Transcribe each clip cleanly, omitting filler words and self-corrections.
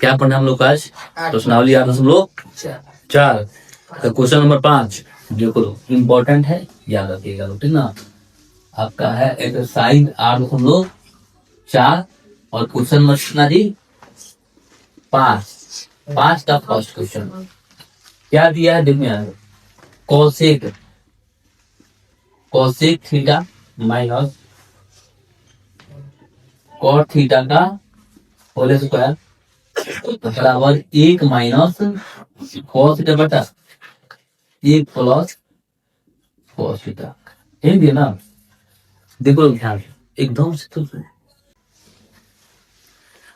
क्या पढ़ना हम लोग का आज? प्रश्नावली 8.4 का क्वेश्चन नंबर 5 देखो इम्पोर्टेंट है, याद रखिएगा ठीक ना। आपका है एक्सरसाइज 8.4 और क्वेश्चन नंबर कितना जी? 5 का फर्स्ट क्वेश्चन क्या दिया है देखिए, cosec theta minus cot theta का होल स्क्वायर बराबर 1 माइनस कॉस थीटा बटा 1 प्लस कॉस थीटा। हिंदी ना, देखो ध्यान एकदम से तो।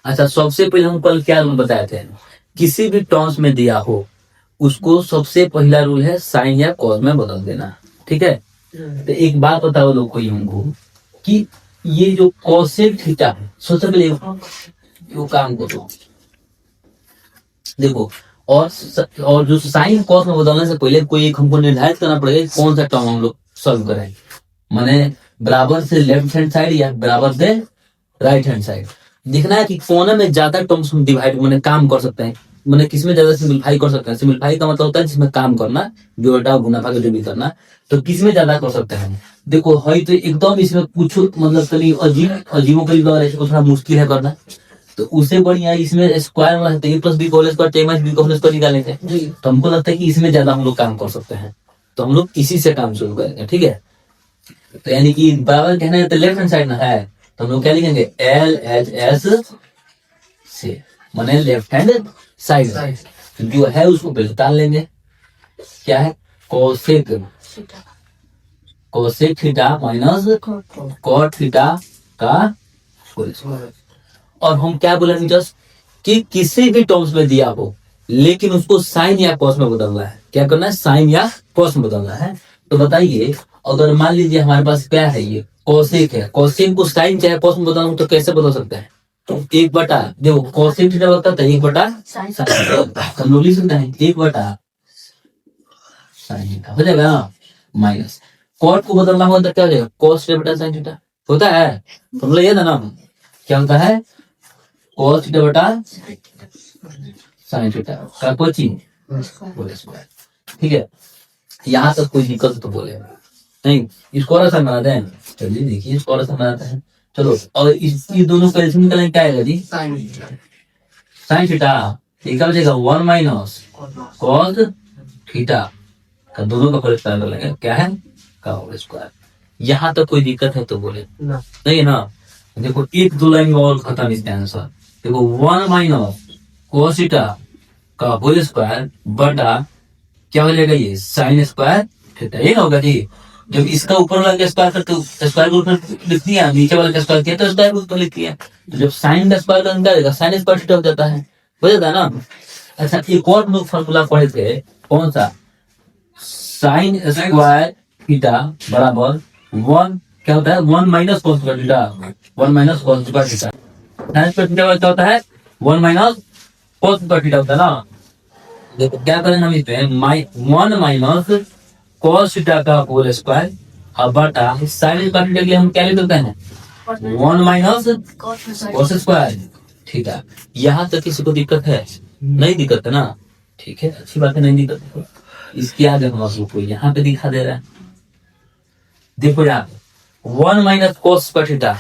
अच्छा, सबसे पहले हम कल क्या रूल बताए थे? किसी भी टर्म्स में दिया हो उसको सबसे पहला रूल है साइन या कॉस में बदल देना, ठीक है। तो एक बात बताओ लोग कोई हमको कि ये जो कोसेक थीटा है, सबसे पहले वो काम करो देखो, और जो साइन कॉस में बदलने से पहले कोई एक हमको निर्धारित करना पड़ेगा कौन सा टर्म हम लोग सॉल्व करें, माने बराबर से लेफ्ट हैंड साइड या बराबर से राइट हैंड साइड। देखना है कि कौन में ज्यादा टर्म्स हम डिवाइड मैंने काम कर सकते हैं, मैंने किसमें ज्यादा सिंपलीफाई कर सकते हैं। सिंपलीफाई का मतलब होता है जिसमें काम करना, जोड़ा गुना भाग जो भी करना, तो किसमें ज्यादा कर सकते हैं। देखो है तो एकदम इसमें कुछ मतलब कभी अजीबो गरीब लग रहा है, थोड़ा मुश्किल है करना, तो उससे बढ़िया इसमें स्क्वायर वाला A plus B whole square minus B whole square निकाले थे, तो हमको लगता है कि इसमें ज्यादा हम लोग काम कर सकते हैं, तो हम लोग इसी से काम शुरू करेंगे, ठीक है। तो यानी कि बराबर कहना है तो लेफ्ट हैंड साइड ना है, तो हम लोग क्या लिखेंगे LHS से, माने लेफ्ट हैंड साइड जो है उसको पहले निकाल लेंगे। क्या है? Cosec theta minus cot theta का होल स्क्वायर। और हम क्या बोलेंगे जस्ट कि किसी भी टर्म्स में दिया हो लेकिन उसको साइन या कॉस में बदलना है। क्या करना है? साइन या कॉस में बदलना है। तो बताइए, अगर मान लीजिए हमारे पास क्या है, ये कोसेक है, कोसेक को साइन चाहे कॉस में बदलना तो कैसे बदल सकते हैं? तो 1 बटा देखो कोसेक थीटा होता है 1 बटा हम लोग लिख सकते हैं 1 बटा साइन थीटा हो जाएगा ना, माइनस कॉट को बदलना होगा तो क्या हो जाएगा? कॉस थीटा बटा साइन थीटा होता है, तो हम लोग ये ना क्या होता है? कॉस थीटा बटा साइन थीटा का कोची होल स्क्वायर, ठीक है। यहाँ तक कोई दिक्कत तो बोले नहीं, इसको और आसान बनाते हैं। चलिए देखिए इसको और आसान बनाते हैं, चलो। और इसकी दोनों का एलसीएम निकालेंगे, क्या आएगा जी? साइन थीटा एक हो जाएगा 1 माइनस कॉस थीटा का दोनों का होल स्क्वायर लगेगा, क्या है? का होल स्क्वायर। यहाँ तक कोई दिक्कत है तो बोले नहीं है ना। देखो एक दो लाइन में और खत्म इसका आंसर। देखो 1 माइनस कॉस थीटा का होल स्क्वायर बटा क्या हो जाएगा? ये साइन स्क्वायर थीटा, ये होगा जी। जब इसका ऊपर वाला स्क्वायर करते स्क्वायर को ऊपर लिख दिया, नीचे वाला का स्क्वायर किया तो स्क्वायर को ऊपर लिख दिया, तो जब साइन का स्क्वायर निकालेगा साइन स्क्वायर थीटा हो जाता है, हो जाता है ना। अच्छा, एक और लोग फॉर्मूला पढ़े थे, कौन सा? साइन स्क्वायर थीटा बराबर 1 क्या होता है? 1 minus cos square theta, 1 minus cos square theta. Sine square theta क्या होता है? 1 माइनस कॉस स्क्वायर थीटा होता है ना। देखो क्या करें हम इसमें 1 माइनस कॉस थीटा का होल स्क्वायर और बटा साइन स्क्वायर थीटा के लिए हम क्या लिख देते हैं? 1 माइनस कॉस स्क्वायर थीटा। यहाँ तक किसी को दिक्कत है? नहीं दिक्कत है ना, ठीक है, अच्छी बात है, नहीं दिक्कत है। इसके आगे हम आपको यहाँ पे दिखा दे रहा है, देखो यहाँ 1 माइनस कॉस स्क्वायर थीटा,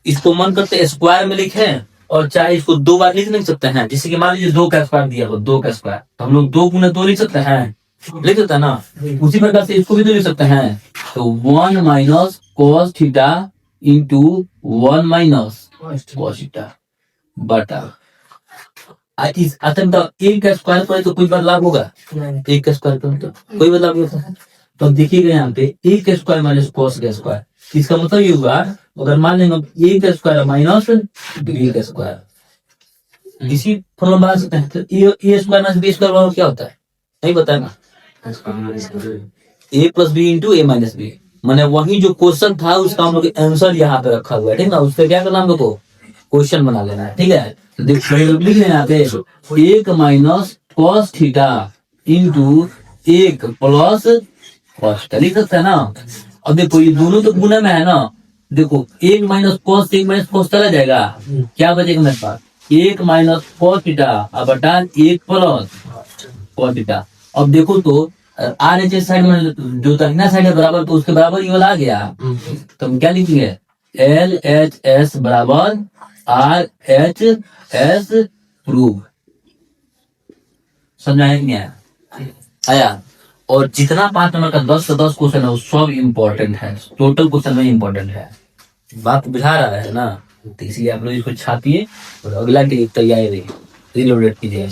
इसको मन करते स्क्वायर में लिखे और चाहे इसको 2 बार लिख नहीं सकते हैं। जैसे कि मान लीजिए 2 का स्क्वायर दिया हो, 2 का स्क्वायर, तो हम लोग 2 गुना 2 लिख सकते हैं, लिख सकते हैं ना। उसी प्रकार से इसको भी तो लिख सकते हैं, तो 1 minus cos theta into 1 minus cos theta बटा एक का स्क्वायर पर तो कोई बदलाव होगा? एक का स्क्वायर पर तो कोई बदलाव नहीं होता है। तो देखिएगा यहाँ पे एक का स्क्वायर माइनस कॉस का स्क्वायर, इसका मतलब ये हुआ अगर मान लेंगे ए का स्क्वायर माइनस बी का स्क्वायर, इसी फॉर्मूला बना सकते हैं। तो ए स्क्वायर माइनस बी स्क्वायर क्या होता है? नहीं बताया ना, ए प्लस बी इंटू ए माइनस बी, मैंने वही जो क्वेश्चन था उसका हम लोग आंसर यहाँ पे रखा हुआ है, ठीक ना। उसका क्या करना हम लोग को? क्वेश्चन बना लेना है, ठीक है। तो देखिए लिख लेना यहाँ पे 1 minus cos theta into 1 plus cos theta लिख सकते हैं ना। अब देखो ये दोनों तो गुना में है ना, देखो 1 माइनस कॉस 1 माइनस कॉस चला जाएगा, क्या बचेगा मेरे पास? 1 माइनस cos थीटा अब बटा 1 प्लस cos थीटा। अब देखो तो आर एच एस साइड में जो दाहिना साइड है बराबर, तो उसके बराबर ये वाला आ गया। तो हम क्या लिखेंगे, एल एच एस बराबर आर एच एस प्रूव। समझाया कि नहीं आया? आया। और जितना 5 नंबर का 10 से 10 क्वेश्चन है वो सब इम्पोर्टेंट है, टोटल क्वेश्चन में इम्पोर्टेंट है। बात बुझा रहा है ना? तो इसलिए आप लोग इसको छापिए और अगला के लिए तैयारी रहिए, रीलोडेड कीजिए।